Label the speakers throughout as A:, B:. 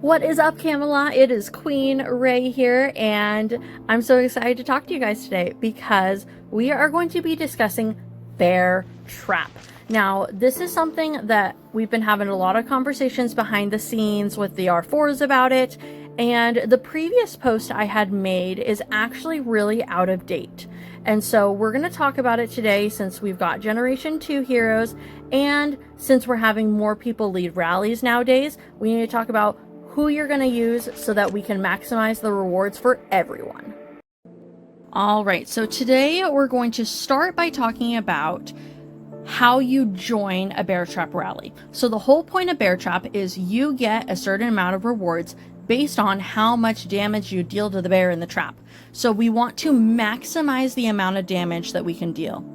A: What is up, Camelot? It is Queen Ray here, and I'm so excited to talk to you guys today because we are going to be discussing bear trap. Now, this is something that we've been having a lot of conversations behind the scenes with the R4s about it, and the previous post I had made is actually really out of date. And so we're going to talk about it today since we've got Generation 2 heroes, and since we're having more people lead rallies nowadays, we need to talk about who you're going to use so that we can maximize the rewards for everyone. All right, so today we're going to start by talking about how you join a bear trap rally. So the whole point of bear trap is you get a certain amount of rewards based on how much damage you deal to the bear in the trap. So we want to maximize the amount of damage that we can deal.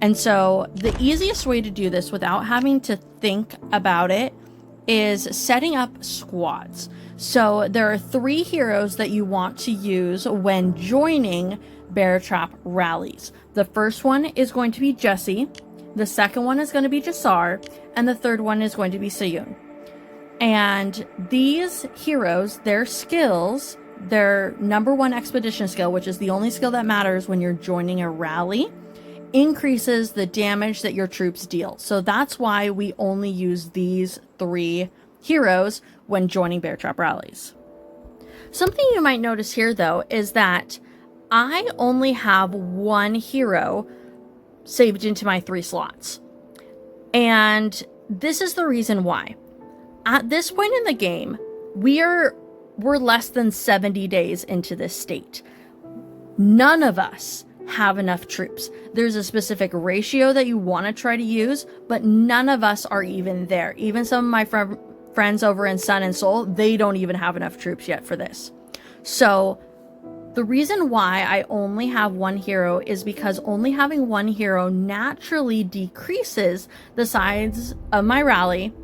A: And so the easiest way to do this without having to think about it is setting up squads. So there are 3 heroes that you want to use when joining bear trap rallies. The first one is going to be Jesse, the second one is going to be Jasar, and the third one is going to be Sayun. And these heroes, their skills, their number 1 expedition skill, which is the only skill that matters when you're joining a rally, increases the damage that your troops deal. So that's why we only use these 3 heroes when joining bear trap rallies. Something you might notice here though is that I only have 1 hero saved into my 3 slots. And this is the reason why. At this point in the game, we're less than 70 days into this state. None of us have enough troops. There's a specific ratio that you want to try to use, but none of us are even there. Even some of my friends over in Sun and Soul, they don't even have enough troops yet for this. So the reason why I only have 1 hero is because only having 1 hero naturally decreases the size of my rally,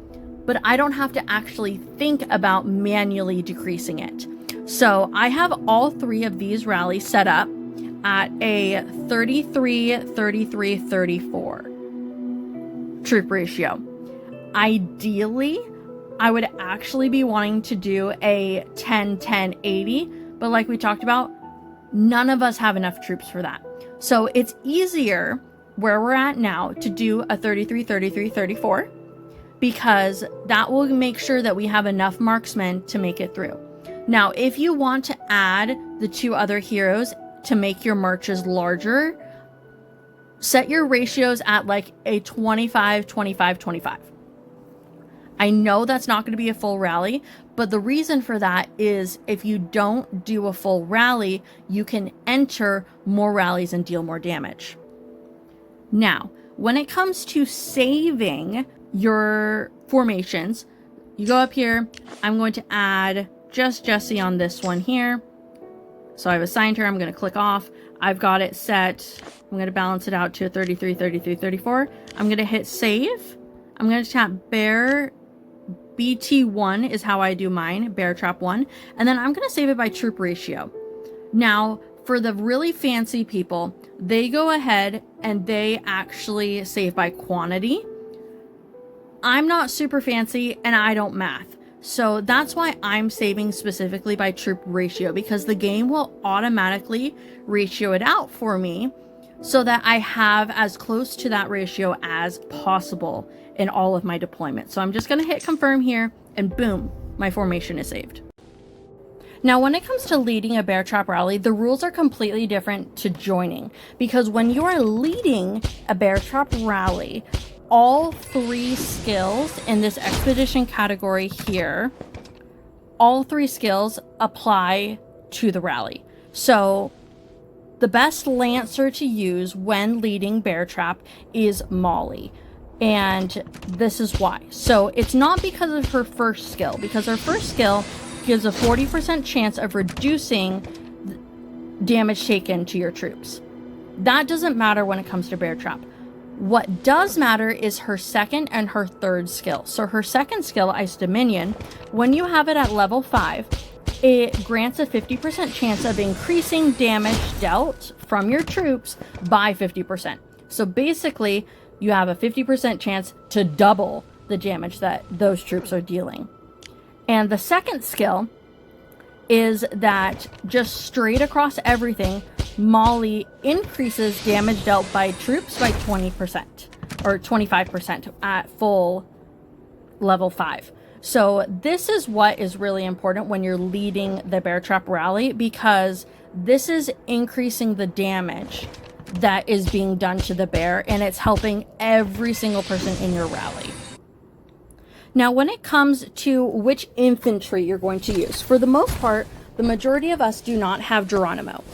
A: but I don't have to actually think about manually decreasing it. So I have all 3 of these rallies set up at a 33, 33, 34 troop ratio. Ideally, I would actually be wanting to do a 10, 10, 80, but like we talked about, none of us have enough troops for that. So it's easier where we're at now to do a 33, 33, 34, because that will make sure that we have enough marksmen to make it through. Now, if you want to add the 2 other heroes to make your marches larger, set your ratios at like a 25, 25, 25. I know that's not going to be a full rally, but the reason for that is if you don't do a full rally, you can enter more rallies and deal more damage. Now, when it comes to saving your formations, you go up here. I'm going to add just Jesse on this one here. So I've assigned her. I'm going to click off. I've got it set. I'm going to balance it out to a 33, 33, 34. I'm going to hit save. I'm going to tap bear BT1 is how I do mine, bear trap 1. And then I'm going to save it by troop ratio. Now, for the really fancy people, they go ahead and they actually save by quantity. I'm not super fancy and I don't math. So that's why I'm saving specifically by troop ratio, because the game will automatically ratio it out for me so that I have as close to that ratio as possible in all of my deployments. So I'm just going to hit confirm here and boom, my formation is saved. Now, when it comes to leading a bear trap rally, the rules are completely different to joining, because when you are leading a bear trap rally, all 3 skills in this expedition category here, all 3 skills apply to the rally. So the best Lancer to use when leading bear trap is Molly. And this is why. So it's not because of her first skill, because her first skill gives a 40% chance of reducing damage taken to your troops. That doesn't matter when it comes to bear trap. What does matter is her second and her third skill. So her second skill, Ice Dominion, when you have it at level 5, it grants a 50% chance of increasing damage dealt from your troops by 50%. So basically, you have a 50% chance to double the damage that those troops are dealing. And the second skill is that just straight across everything, Molly increases damage dealt by troops by 20% or 25% at full level 5. So this is what is really important when you're leading the Bear Trap rally, because this is increasing the damage that is being done to the bear, and it's helping every single person in your rally. Now, when it comes to which infantry you're going to use, for the most part, the majority of us do not have Geronimo.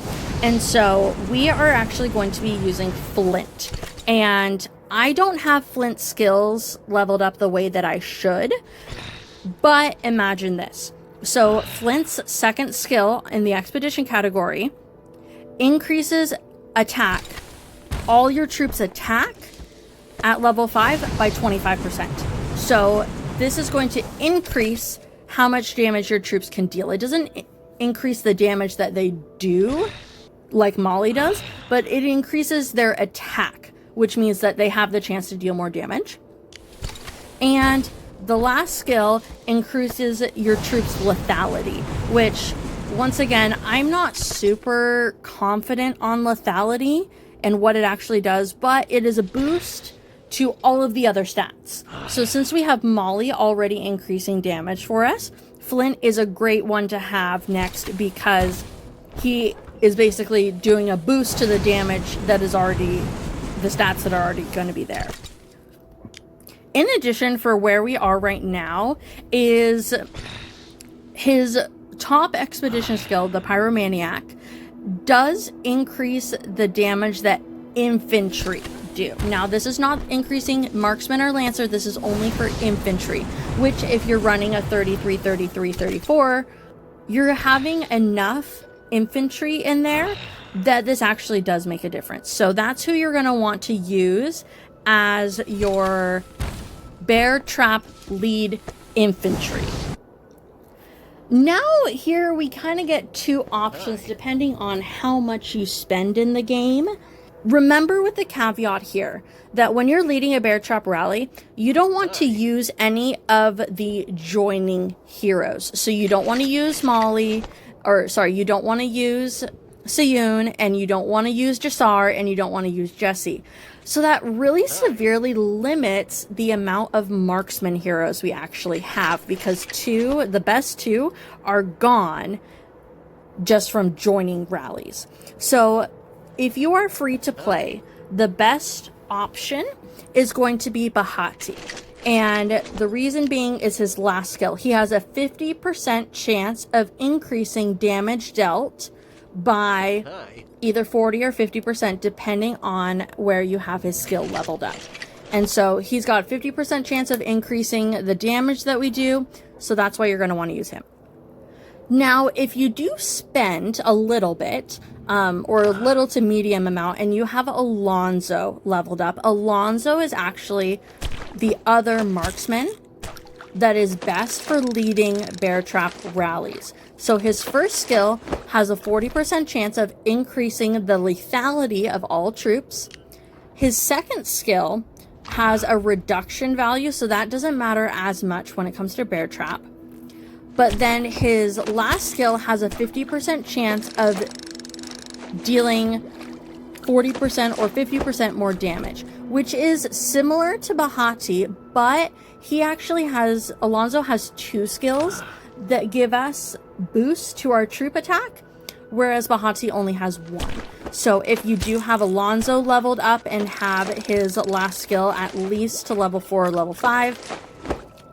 A: And so we are actually going to be using Flint. And I don't have Flint skills leveled up the way that I should, but imagine this. So Flint's second skill in the expedition category increases attack. All your troops attack at level 5 by 25%. So this is going to increase how much damage your troops can deal. It doesn't increase the damage that they do like Molly does, but it increases their attack, which means that they have the chance to deal more damage. And the last skill increases your troops' lethality, which, once again, I'm not super confident on lethality and what it actually does, but it is a boost to all of the other stats. So since we have Molly already increasing damage for us, Flint is a great one to have next, because he is basically doing a boost to the damage that is already, the stats that are already going to be there. In addition, for where we are right now, is his top expedition skill, the Pyromaniac, does increase the damage that infantry do. Now, this is not increasing marksman or lancer. This is only for infantry, which if you're running a 33, 33, 34, you're having enough infantry in there that this actually does make a difference. So that's who you're going to want to use as your Bear Trap lead infantry. Now here we kind of get two options depending on how much you spend in the game. Remember, with the caveat here, that when you're leading a Bear Trap rally, you don't want to use any of the joining heroes. So you don't want to use Molly, or sorry, you don't want to use Sayun, and you don't want to use Jasar, and you don't want to use Jesse. So that really severely limits the amount of marksman heroes we actually have, because the best two are gone just from joining rallies. So if you are free to play, the best option is going to be Bahati. And the reason being is his last skill. He has a 50% chance of increasing damage dealt by either 40 or 50%, depending on where you have his skill leveled up. And so he's got 50% chance of increasing the damage that we do. So that's why you're going to want to use him. Now, if you do spend a little bit, or a little to medium amount, and you have Alonzo leveled up, Alonzo is actually the other marksman that is best for leading Bear Trap rallies. So his first skill has a 40% chance of increasing the lethality of all troops. His second skill has a reduction value, so that doesn't matter as much when it comes to Bear Trap. But then his last skill has a 50% chance of dealing 40% or 50% more damage, which is similar to Bahati, but Alonzo has two skills that give us boosts to our troop attack, whereas Bahati only has one. So if you do have Alonzo leveled up and have his last skill at least to level 4 or level 5,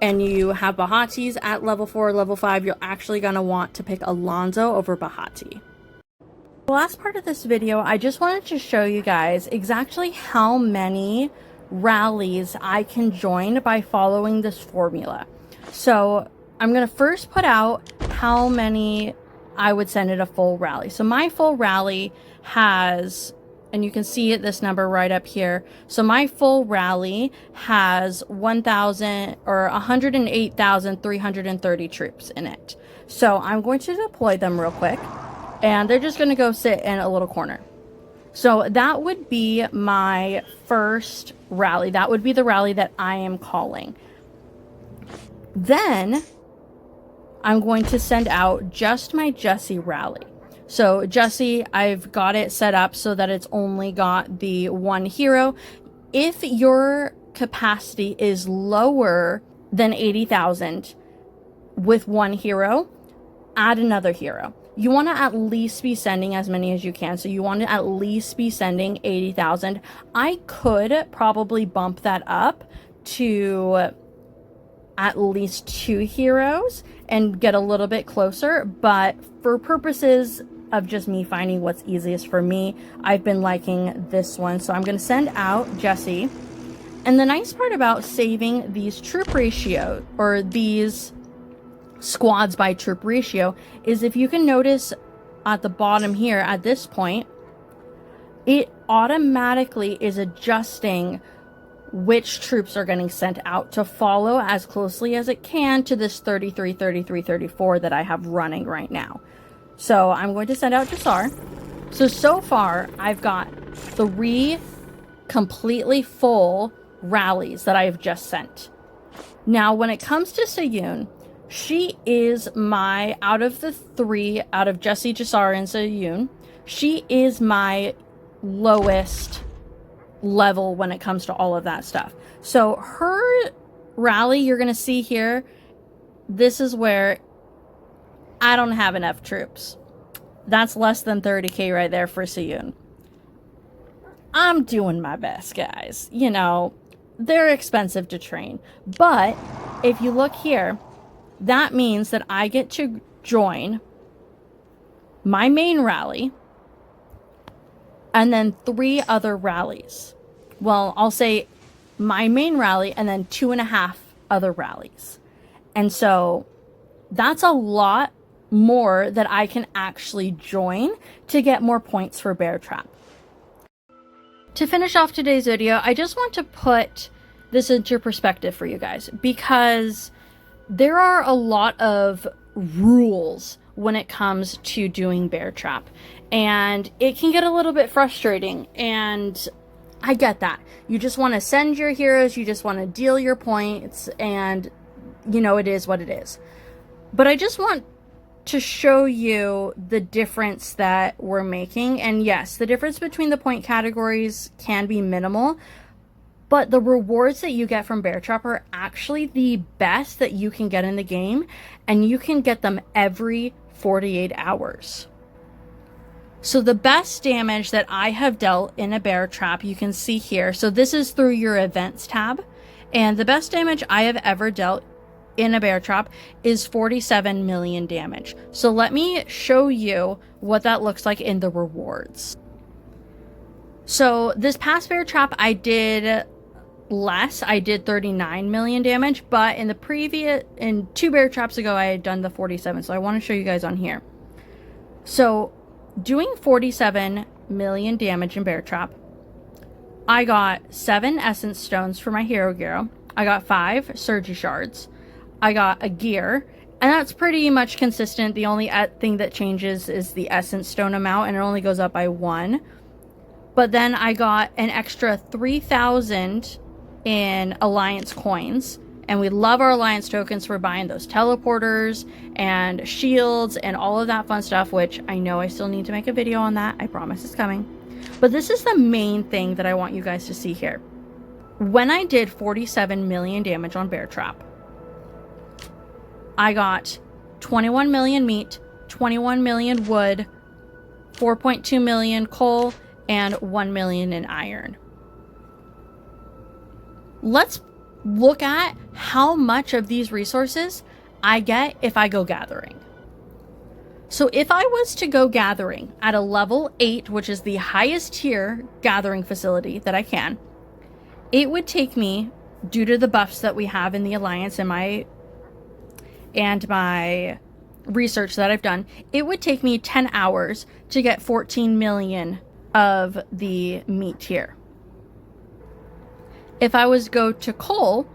A: and you have Bahati's at level 4 or level 5, you're actually going to want to pick Alonzo over Bahati. The last part of this video, I just wanted to show you guys exactly how many rallies I can join by following this formula. So I'm going to first put out how many I would send at a full rally. So my full rally has, and you can see this number right up here. So my full rally has 108,330 troops in it. So I'm going to deploy them real quick, and they're just going to go sit in a little corner. So that would be my first rally. That would be the rally that I am calling. Then I'm going to send out just my Jessie rally. So Jessie, I've got it set up so that it's only got the one hero. If your capacity is lower than 80,000 with one hero, add another hero. You want to at least be sending as many as you can. So you want to at least be sending 80,000. I could probably bump that up to at least 2 heroes and get a little bit closer, but for purposes of just me finding what's easiest for me, I've been liking this one. So I'm going to send out Jessie. And the nice part about saving these troop ratio, or these squads by troop ratio, is if you can notice at the bottom here at this point, it automatically is adjusting which troops are getting sent out to follow as closely as it can to this 33, 33, 34 that I have running right now. So I'm going to send out Jassar. So far I've got 3 completely full rallies that I have just sent. Now when it comes to Sayun, she is my, out of the 3, out of Jessie, Jassar, and Sayun, she is my lowest level when it comes to all of that stuff. So her rally, you're going to see here, this is where I don't have enough troops. That's less than 30k right there for Sayun. I'm doing my best, guys. You know, they're expensive to train. But if you look here, that means that I get to join my main rally and then 3 other rallies. Well, I'll say my main rally and then 2.5 other rallies. And so that's a lot more that I can actually join to get more points for Bear Trap. To finish off today's video, I just want to put this into perspective for you guys, because there are a lot of rules when it comes to doing Bear Trap, and it can get a little bit frustrating, and I get that. You just want to send your heroes, you just want to deal your points, and you know, it is what it is. But I just want to show you the difference that we're making. And yes, the difference between the point categories can be minimal, but the rewards that you get from Bear Trap are actually the best that you can get in the game, and you can get them every 48 hours. So the best damage that I have dealt in a Bear Trap, you can see here. So this is through your events tab, and the best damage I have ever dealt in a Bear Trap is 47 million damage. So let me show you what that looks like in the rewards. So this past Bear Trap I did less. I did 39 million damage, but in the 2 Bear Traps ago I had done the 47. So I want to show you guys on here. So doing 47 million damage in Bear Trap, I got 7 Essence Stones for my Hero Gear. I got 5 Surgy Shards. I got a gear, and that's pretty much consistent. The only thing that changes is the Essence Stone amount, and it only goes up by 1. But then I got an extra 3,000 in Alliance coins, and we love our Alliance tokens for buying those teleporters and shields and all of that fun stuff, which I know I still need to make a video on that. I promise it's coming. But this is the main thing that I want you guys to see here. When I did 47 million damage on Bear Trap, I got 21 million meat, 21 million wood, 4.2 million coal, and 1 million in iron. Let's look at how much of these resources I get if I go gathering. So if I was to go gathering at a level 8, which is the highest tier gathering facility that I can, it would take me, due to the buffs that we have in the Alliance and my research that I've done, it would take me 10 hours to get 14 million of the meat here. If I was to go to coal,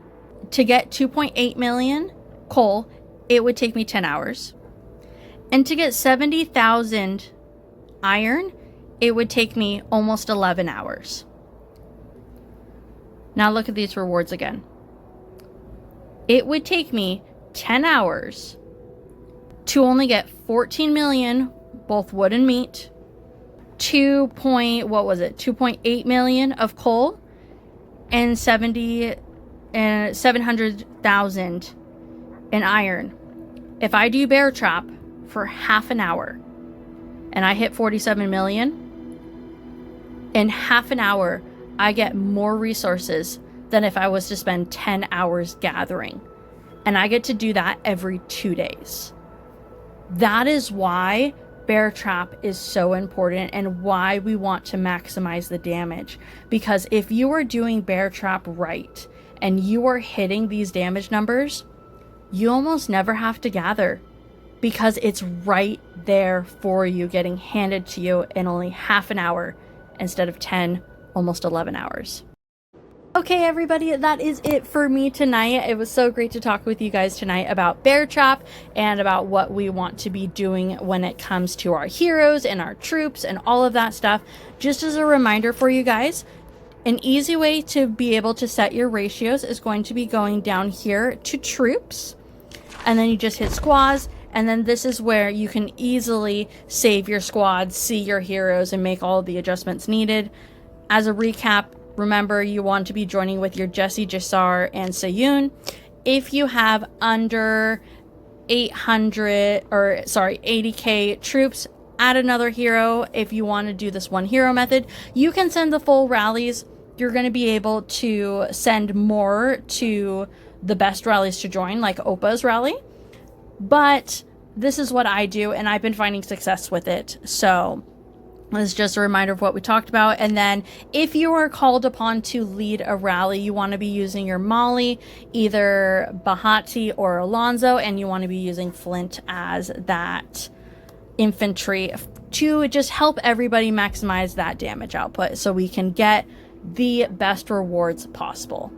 A: to get 2.8 million coal, it would take me 10 hours. And to get 70,000 iron, it would take me almost 11 hours. Now look at these rewards again. It would take me 10 hours to only get 14 million, both wood and meat, 2.8 million of coal, and 700,000 in iron. If I do bear trap for half an hour and I hit 47 million, in half an hour I get more resources than if I was to spend 10 hours gathering. And I get to do that every 2 days. That is why bear trap is so important and why we want to maximize the damage. Because if you are doing bear trap right and you are hitting these damage numbers, you almost never have to gather, because it's right there for you, getting handed to you in only half an hour instead of 10, almost 11 hours. Okay, everybody, that is it for me tonight. It was so great to talk with you guys tonight about bear trap and about what we want to be doing when it comes to our heroes and our troops and all of that stuff. Just as a reminder for you guys, an easy way to be able to set your ratios is going to be going down here to troops, and then you just hit squads, and then this is where you can easily save your squads, see your heroes, and make all of the adjustments needed. As a recap, remember, you want to be joining with your Jesse, Jasar, and Sayun. If you have under 80k troops, add another hero. If you want to do this one hero method, you can send the full rallies. You're going to be able to send more to the best rallies to join, like Opa's rally. But this is what I do, and I've been finding success with it. So it's just a reminder of what we talked about. And then if you are called upon to lead a rally, you want to be using your Molly, either Bahati or Alonzo, and you want to be using Flint as that infantry to just help everybody maximize that damage output so we can get the best rewards possible.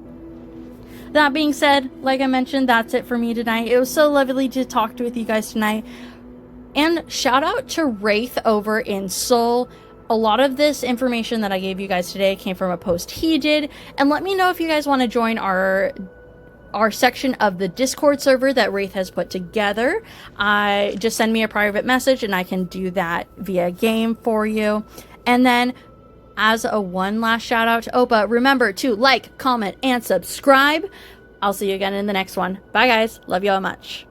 A: That being said, like I mentioned, that's it for me tonight. It was so lovely to talk with you guys tonight. And shout out to Wraith over in Seoul. A lot of this information that I gave you guys today came from a post he did. And let me know if you guys want to join our section of the Discord server that Wraith has put together. Just send me a private message and I can do that via game for you. And then as a one last shout out to Opa, remember to like, comment, and subscribe. I'll see you again in the next one. Bye guys. Love you all much.